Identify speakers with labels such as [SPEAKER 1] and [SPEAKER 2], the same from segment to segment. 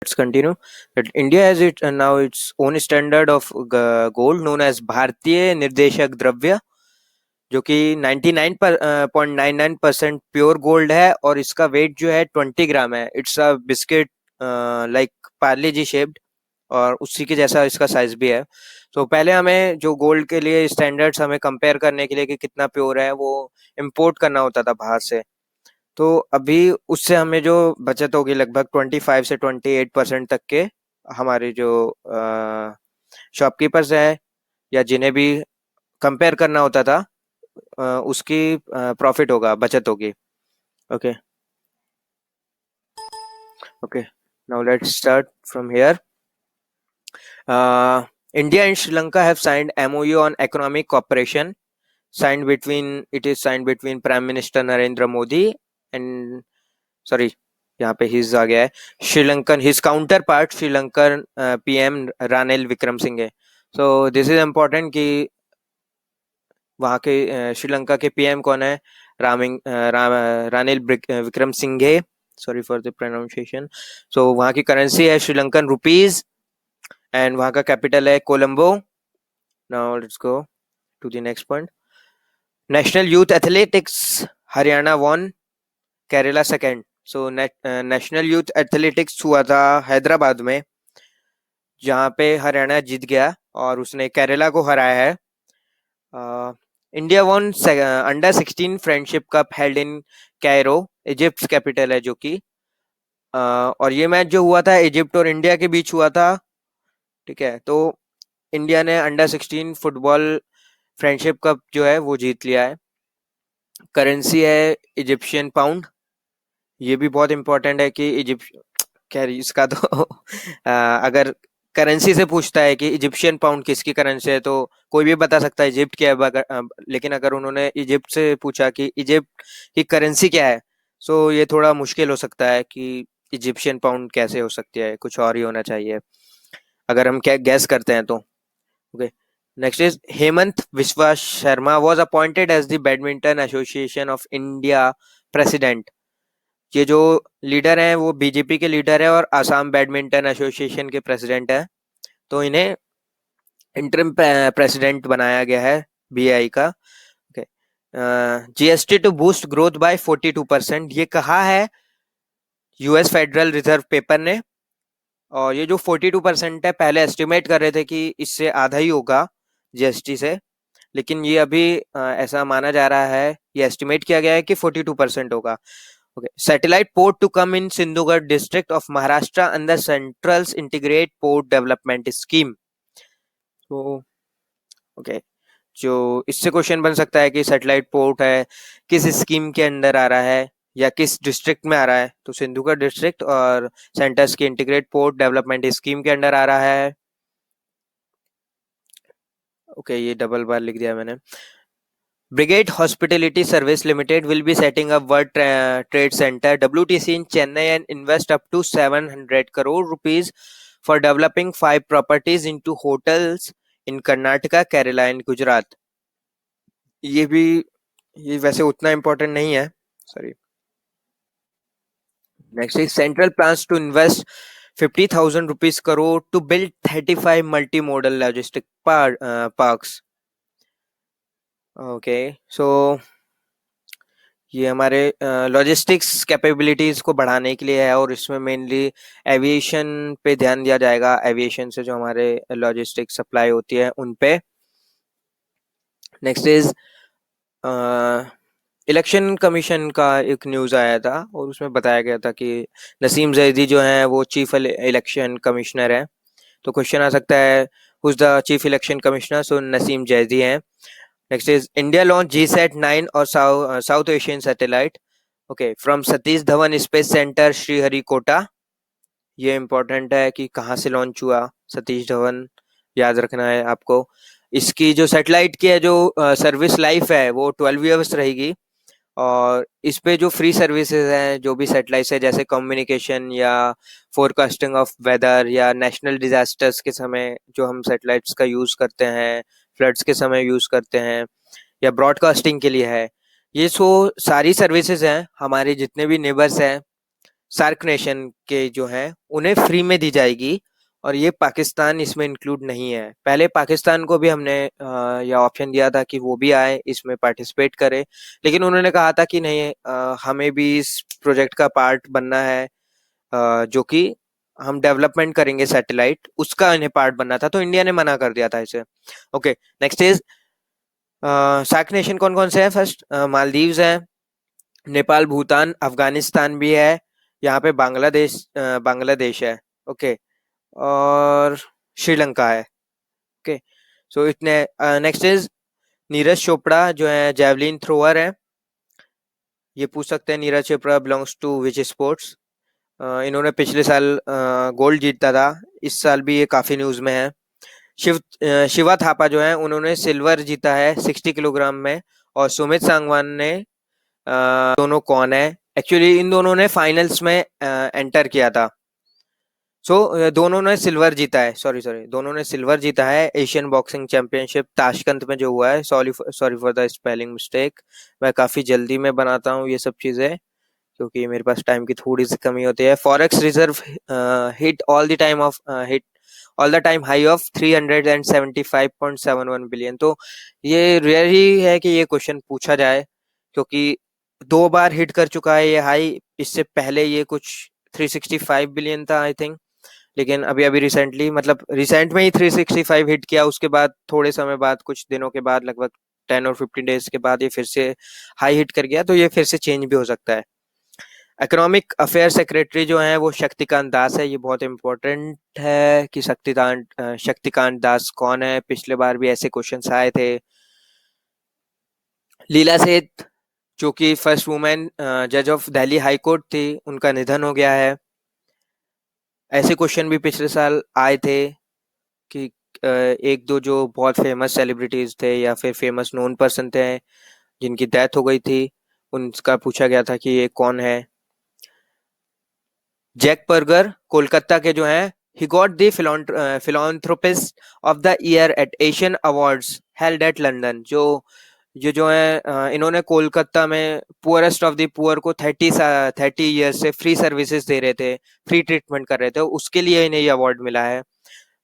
[SPEAKER 1] let's continue. That India has now its own standard of gold known as भारतीय निर्देशक द्रव्य, जो कि 99.99% प्योर गोल्ड है और इसका वेट जो है 20 ग्राम है. It's a biscuit like Parle G shaped और उसी के जैसा इसका साइज भी है. तो पहले हमें जो गोल्ड के लिए स्टैंडर्ड्स हमें कंपेयर करने के लिए कि कितना प्योर है वो इंपोर्ट करना होता था बाहर से. तो अभी उससे हमें जो बचत होगी लगभग 25 से 28% तक के हमारे जो शॉपकीपर्स है या जिन्हें भी कंपेयर करना होता था उसकी प्रॉफिट होगा, बचत होगी. Okay okay, now let's start from here. India and Sri Lanka have signed MOU on economic cooperation. It is signed between Prime Minister Narendra Modi and यहाँ पे हिज आ गया है Sri Lankan his counterpart Sri Lankan PM Ranil Wickremesinghe. So this is important कि वहाँ के श्रीलंका के PM कौन है? Ranil Wickremesinghe. Sorry for the pronunciation. So वहाँ की करेंसी है श्रीलंकन रुपीज एंड वहाँ का कैपिटल है Colombo. Now let's go to the next point. National youth athletics Haryana won Kerala second. So national youth athletics हुआ था हैदराबाद में, जहाँ पे हरियाणा जीत गया और उसने केरला को हराया है. India won under 16 friendship cup held in Cairo, Egypt capital है जो कि और ये मैच जो हुआ था इजिप्ट और इंडिया के बीच हुआ था. ठीक है, तो इंडिया ने अंडर 16 फुटबॉल फ्रेंडशिप कप जो है वो जीत लिया है. करेंसी है इजिप्शियन पाउंड. ये भी बहुत इंपॉर्टेंट है कि इसका तो अगर करेंसी से पूछता है कि इजिप्शियन पाउंड किसकी करेंसी है तो कोई भी बता सकता है इजिप्ट क्या है. लेकिन अगर उन्होंने इजिप्ट से पूछा कि इजिप्ट की करेंसी क्या है, सो ये थोड़ा मुश्किल हो सकता है कि इजिप्शियन पाउंड कैसे हो सकती है, कुछ और ही होना चाहिए अगर हम क्या गैस करते हैं तो. Okay, next is Hemant Vishwa Sharma was appointed as the badminton association of India president. ये जो लीडर हैं वो बीजेपी के लीडर है और आसाम बैडमिंटन एसोसिएशन के प्रेसिडेंट है. तो इन्हें इंटरिम प्रेसिडेंट बनाया गया है बीआई का. Okay, GST to boost growth by 42%, ये कहा है यूएस फेडरल रिजर्व पेपर ने. और ये जो 42% है पहले एस्टिमेट कर रहे थे कि इससे आधा ही होगा जीएसटी से, लेकिन ये अभी ऐसा माना जा रहा है, ये एस्टिमेट किया गया है कि 42% होगा. Okay. Satellite port to come in Sindhugarh district of Maharashtra under Central's Integrated Port Development Scheme. तो ओके, जो इससे क्वेश्चन बन सकता है कि सैटेलाइट पोर्ट है किस स्कीम के अंदर आ रहा है या किस डिस्ट्रिक्ट में आ रहा है. तो सिंधुगढ़ डिस्ट्रिक्ट और सेंटर्स की इंटीग्रेटेड पोर्ट डेवलपमेंट स्कीम के अंदर आ रहा है. ओके, ये डबल बार लिख दिया मैंने. Brigade Hospitality Service Limited will be setting up World Trade Center WTC in Chennai and invest up to 700 crore rupees for developing 5 properties into hotels in Karnataka, Kerala and Gujarat. ये वैसे उतना important नहीं है. Sorry. Next is central plans to invest 50,000 rupees crore to build 35 multimodal logistic parks. Okay, so ये हमारे logistics capabilities को बढ़ाने के लिए है और इसमें मेनली एविएशन पे ध्यान दिया जाएगा. एविएशन से जो हमारे लॉजिस्टिक्स सप्लाई होती है उन पे. नेक्स्ट इज इलेक्शन कमीशन का एक न्यूज़ आया था और उसमें बताया गया था कि नसीम जैदी जो हैं वो चीफ इलेक्शन कमिश्नर है. तो क्वेश्चन आ सकता है who is the chief election commissioner. So Nasim Zaidi हैं. Next is India launch GSAT-9 or South Asian satellite. Okay, from Satish Dhawan Space Center Sriharikota. ये इम्पोर्टेंट है कि कहाँ से लॉन्च हुआ. सतीश धवन याद रखना है आपको. इसकी जो सैटेलाइट की है जो सर्विस लाइफ है वो 12 ईयर्स रहेगी और इस पे जो फ्री सर्विसेज हैं जो भी सैटेलाइट्स है जैसे कम्युनिकेशन या फोरकास्टिंग ऑफ वेदर या नेशनल डिजास्टर्स के समय जो हम सैटेलाइट्स का यूज़ करते हैं, फ्लड्स के समय यूज़ करते हैं या ब्रॉडकास्टिंग के लिए है, ये सारी सर्विसेज हैं हमारे जितने भी नेबर्स हैं सार्क नेशन के जो हैं उन्हें फ्री में दी जाएगी, और ये पाकिस्तान इसमें इंक्लूड नहीं है। पहले पाकिस्तान को भी हमने यह ऑप्शन दिया था कि वो भी आए इसमें पार्टिसिपेट करे, लेकिन उन्होंने कहा था कि नहीं, हमें भी इस प्रोजेक्ट का पार्ट बनना है, जो कि हम डेवलपमेंट करेंगे सैटेलाइट, उसका इन्हें पार्ट बनना था, तो इंडिया ने मना कर दिया था इसे। Okay, next is SAARC nation कौन कौन से हैं। फर्स्ट मालदीव्स है, नेपाल, भूटान, अफगानिस्तान भी है, यहाँ पे बांग्लादेश है। ओके, और श्रीलंका है। ओके, सो इतने। नेक्स्ट इज नीरज चोपड़ा जो है जेवलिन थ्रोअर है। ये पूछ सकते हैं Neeraj Chopra belongs to which sports. इन्होंने पिछले साल गोल्ड जीता था, इस साल भी ये काफी न्यूज में है। शिवा थापा जो है उन्होंने सिल्वर जीता है 60 किलोग्राम में, और सुमित सांगवान ने दोनों कौन है, एक्चुअली इन दोनों ने फाइनल्स में एंटर किया था। दोनों ने सिल्वर जीता है, सॉरी सॉरी, दोनों ने सिल्वर जीता है एशियन बॉक्सिंग चैंपियनशिप ताशकंद में जो हुआ है। Sorry sorry for the spelling mistake, मैं काफी जल्दी में बनाता हूँ ये सब चीजें, क्योंकि मेरे पास टाइम की थोड़ी सी कमी होती है। Forex reserve hit all the time high of 375.71 billion. तो ये रेयर ही है कि ये क्वेश्चन पूछा जाए, क्योंकि 2 बार हिट कर चुका है ये हाई। इससे पहले ये कुछ 365 बिलियन था आई थिंक, लेकिन अभी अभी रिसेंटली, मतलब रिसेंट में ही 365 हिट किया, उसके बाद थोड़े समय बाद, कुछ दिनों के बाद, लगभग 10 और 15 डेज के बाद ये फिर से हाई हिट कर गया, तो ये फिर से चेंज भी हो सकता है। इकोनॉमिक अफेयर सेक्रेटरी जो है वो शक्तिकांत दास है। ये बहुत इंपॉर्टेंट है कि शक्तिकांत दास कौन है, पिछले बार भी ऐसे क्वेश्चंस आए थे। लीला सेठ जो कि फर्स्ट वुमेन जज ऑफ दिल्ली हाई कोर्ट थी, उनका निधन हो गया है। ऐसे क्वेश्चन भी पिछले साल आए थे कि एक दो जो बहुत फेमस सेलिब्रिटीज थे या फिर फेमस नोन पर्सन थे जिनकी डेथ हो गई थी, उनका पूछा गया था कि ये कौन है। जैक बर्गर कोलकाता के जो हैं, he got the philanthropist of the year at Asian awards held at London. जो ये जो है इन्होंने कोलकाता में पुअरेस्ट ऑफ द पुअर को 30 ईयर्स से फ्री सर्विसेज दे रहे थे, फ्री ट्रीटमेंट कर रहे थे, उसके लिए इन्हें ये अवार्ड मिला है।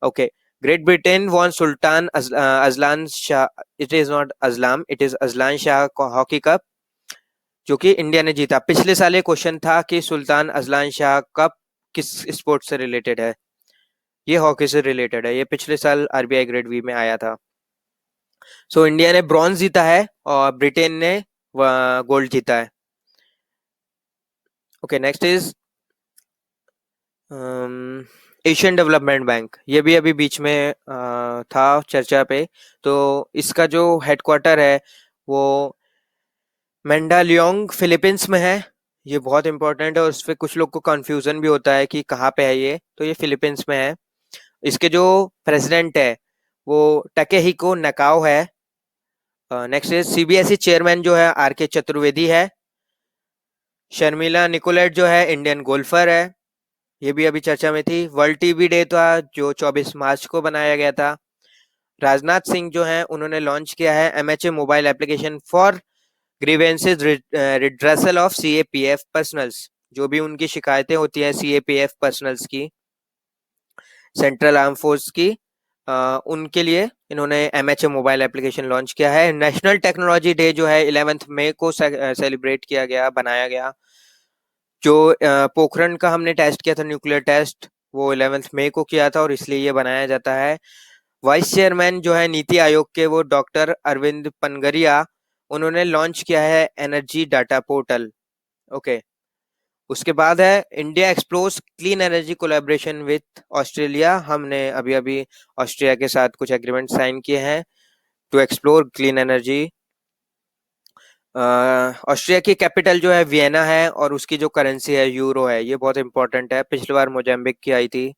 [SPEAKER 1] Okay, Great Britain won Sultan Azlan Shah, it is not Azlam, it is Azlan Shah hockey cup, जो कि इंडिया ने जीता। पिछले साल ये क्वेश्चन था कि सुल्तान अजलान शाह कप किस स्पोर्ट से रिलेटेड है, ये हॉकी से रिलेटेड है। ये पिछले साल आरबीआई ग्रेड वी में आया था। इंडिया ने ब्रॉन्ज जीता है और ब्रिटेन ने गोल्ड जीता है। Okay, next is Asian development bank. ये भी अभी बीच में था चर्चा पे। तो इसका जो हेडक्वार्टर है वो मैंडालियोंग फिलीपींस में है। ये बहुत इंपॉर्टेंट है और उस पर कुछ लोग को कंफ्यूजन भी होता है कि कहाँ पे है ये, तो ये फिलीपींस में है। इसके जो प्रेसिडेंट है वो टकेहिको नकाओ है। नेक्स्ट इज सीबीएसई चेयरमैन जो है आर के चतुर्वेदी है। शर्मिला निकोलेट जो है इंडियन गोल्फर है, ये भी अभी चर्चा में थी। वर्ल्ड टीबी डे था जो 24 मार्च को बनाया गया था। राजनाथ सिंह जो है उन्होंने लॉन्च किया है MHA mobile application for grievances redressal of CAPF personnels. जो भी उनकी शिकायतें होती हैं सीएपीएफ पर्सनल्स की, सेंट्रल आर्म फोर्स की, उनके लिए इन्होंने एमएचए मोबाइल एप्लीकेशन लॉन्च किया है। नेशनल टेक्नोलॉजी डे जो है 11 मई को सेलिब्रेट किया गया, बनाया गया। जो पोखरण का हमने टेस्ट किया था, न्यूक्लियर टेस्ट, वो 11 मई को किया था और इसलिए ये बनाया जाता है। वाइस चेयरमैन जो है नीति आयोग के वो डॉक्टर अरविंद पनगरिया, उन्होंने लॉन्च किया है एनर्जी डाटा पोर्टल। ओके, उसके बाद है India explores clean energy collaboration with Australia. हमने अभी अभी ऑस्ट्रेलिया के साथ कुछ एग्रीमेंट साइन किए हैं to explore clean energy. Austria की कैपिटल जो है वियना है और उसकी जो करेंसी है यूरो है। ये बहुत इंपॉर्टेंट है, पिछली बार मोजाम्बिक की आई थी।